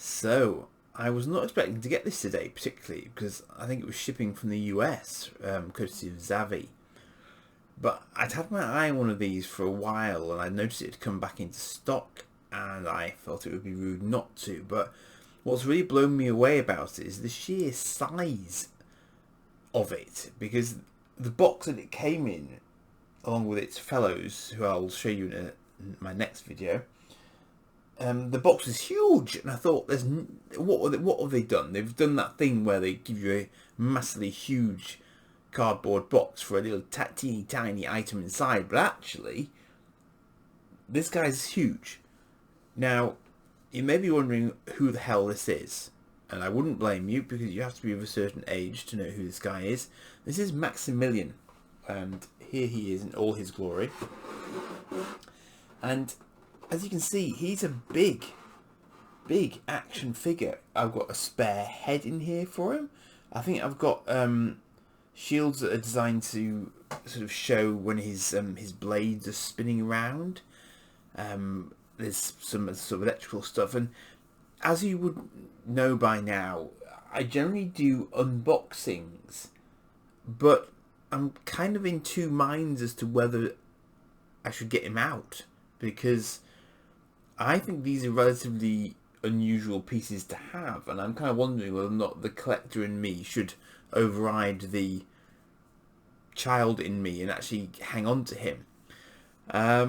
So, I was not expecting to get this today, particularly because I think it was shipping from the US, courtesy of Zavi. But I'd had my eye on one of these for a while, and I noticed it had come back into stock, and I felt it would be rude not to. But what's really blown me away about it is the sheer size of it, because the box that it came in, along with its fellows, who I'll show you in my next video, the box was huge, and I thought, what have they done? They've done that thing where they give you a massively huge cardboard box for a little teeny tiny item inside, but actually, this guy's huge. Now, you may be wondering who the hell this is, and I wouldn't blame you because you have to be of a certain age to know who this guy is. This is Maximilian, and here he is in all his glory. And as you can see, he's a big action figure. I've got a spare head in here for him. I think I've got shields that are designed to sort of show when his blades are spinning around. There's some sort of electrical stuff, and as you would know by now, I generally do unboxings, but I'm kind of in two minds as to whether I should get him out, because I think these are relatively unusual pieces to have, and I'm kind of wondering whether or not the collector in me should override the child in me and actually hang on to him. A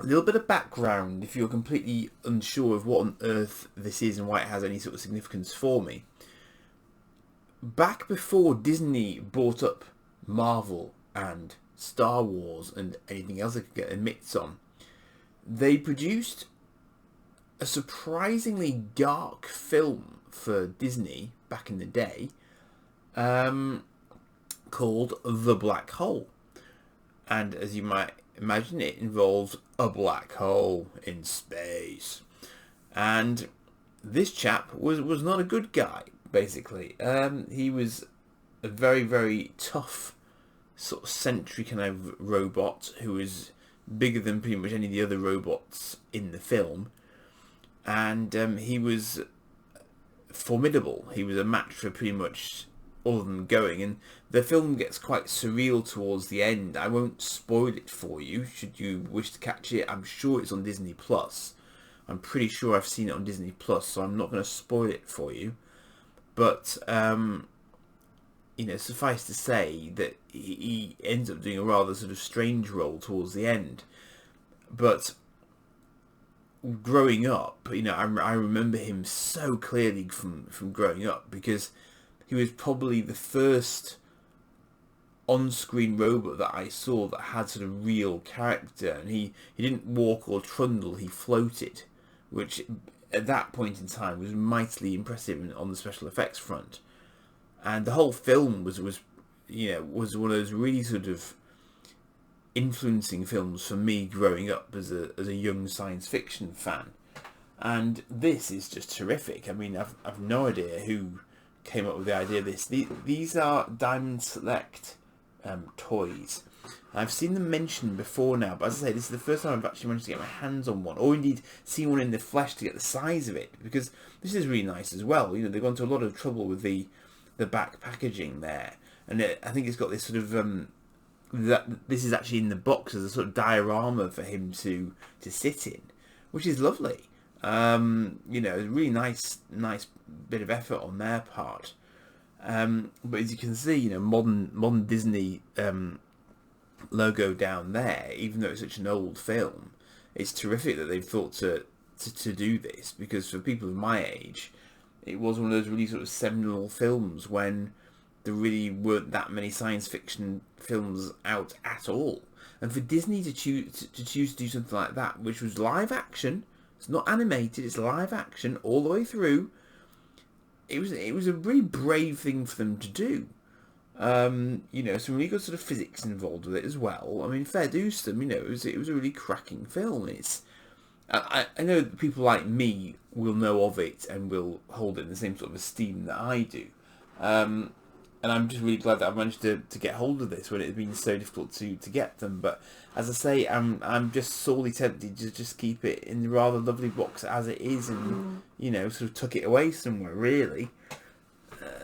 little bit of background if you're completely unsure of what on earth this is and why it has any sort of significance for me. Back before Disney bought up Marvel and Star Wars and anything else they could get their mitts on, they produced a surprisingly dark film for Disney back in the day, called The Black Hole. And as you might imagine, it involves a black hole in space. And this chap was not a good guy, basically. He was a very, very tough, sort of sentry kind of robot who was bigger than pretty much any of the other robots in the film. And he was formidable. He was a match for pretty much all of them going, and the film gets quite surreal towards the end. I won't spoil it for you should you wish to catch it. I'm sure it's on Disney Plus. I'm pretty sure I've seen it on Disney Plus, so I'm not going to spoil it for you. But suffice to say that he ends up doing a rather sort of strange role towards the end. But growing up, I remember him so clearly from growing up, because he was probably the first on-screen robot that I saw that had sort of real character, and he didn't walk or trundle, he floated, which at that point in time was mightily impressive on the special effects front. And the whole film was one of those really sort of influencing films for me growing up as a young science fiction fan. And this is just terrific. I mean, I've no idea who came up with the idea of this. These are Diamond Select toys. I've seen them mentioned before now, but as I say, this is the first time I've actually managed to get my hands on one, or indeed seen one in the flesh to get the size of it, because this is really nice as well. They've gone to a lot of trouble with the back packaging there, and I think it's got this sort of that this is actually in the box as a sort of diorama for him to sit in, which is lovely. A really nice bit of effort on their part. But as you can see, modern Disney logo down there, even though it's such an old film, it's terrific that they've thought to do this, because for people of my age, it was one of those really sort of seminal films when there really weren't that many science fiction films out at all. And for Disney to choose to do something like that, which was live action, it's not animated, it's live action all the way through, it was a really brave thing for them to do. Some really good sort of physics involved with it as well. I mean, fair dues to them, it was a really cracking film. I know that people like me will know of it and will hold it in the same sort of esteem that I do. and I'm just really glad that I've managed to get hold of this when it had been so difficult to get them. But as I say, I'm just sorely tempted to just keep it in the rather lovely box as it is, and you know, sort of tuck it away somewhere really.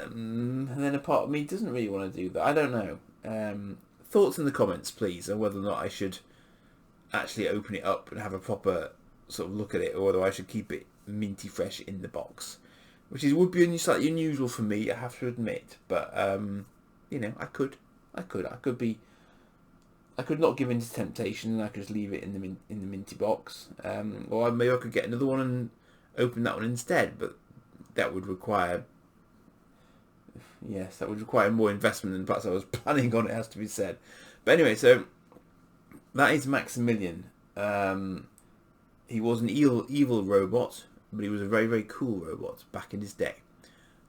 And then a part of me doesn't really want to do that. I don't know. Thoughts in the comments, please, on whether or not I should actually open it up and have a proper sort of look at it, or whether I should keep it minty fresh in the box, which would be slightly unusual for me, I have to admit. But you know, I could not give in to temptation, and I could just leave it in the minty box. Or maybe I could get another one and open that one instead. But that would require, yes, that would require more investment than perhaps I was planning on. It has to be said. But anyway, so that is Maximilian. He was an evil robot, but he was a very, very cool robot back in his day.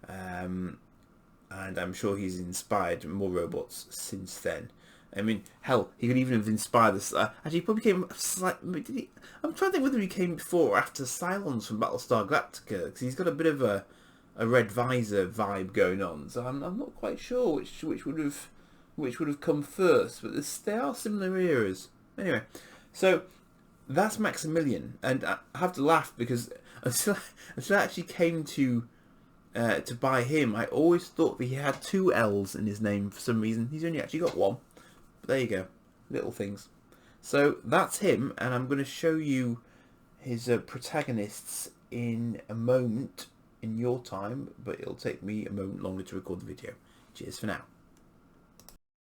And I'm sure he's inspired more robots since then. I mean, hell, he could even have inspired this. Actually, he probably came slightly. I'm trying to think whether he came before or after Cylons from Battlestar Galactica, because he's got a bit of a red visor vibe going on. So I'm not quite sure which would have come first. But they are similar eras. Anyway, so that's Maximilian, and I have to laugh because until I actually came to buy him, I always thought that he had two L's in his name for some reason. He's only actually got one. But there you go, little things. So that's him, and I'm going to show you his protagonists in a moment in your time, but it'll take me a moment longer to record the video. Cheers for now.